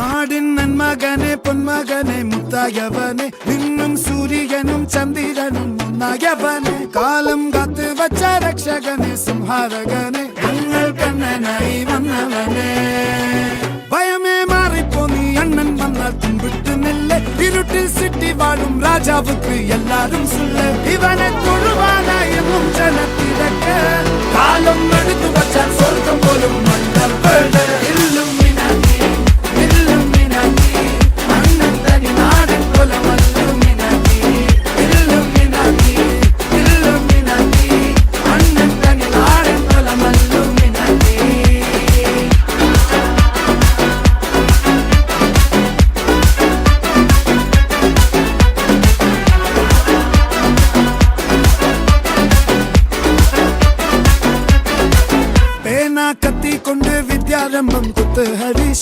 നാടിൻ നന്മകനെ പൊന്മകനെ മുത്തായവനെ നിന്നും സൂര്യനും ചന്ദ്രനും ഒന്നായവനെ കാലം കാത്ത് വച്ച രക്ഷകനെ സംഹാരകനെ ഞങ്ങൾ കണ്ണനായി വന്നവനെ ഭയമേ മാറിപ്പോ നീ അണ്ണൻ വന്നാൽ തുമ്പിട്ട് നില്ല ഇരുട്ടിൽ സിറ്റി വാഴും രാജാവുക്ക് എല്ലാരും സുല്ല ഇവനെ തൊഴുവാനായും ജനത്തിരക്ക് കാലം എടുത്തു വച്ചാൽ സ്വർഗം പോലും മണ്ണപ്പേട് കത്തി കൊണ്ട് വിദ്യാരംഭം കുത്ത് ഹരീഷ്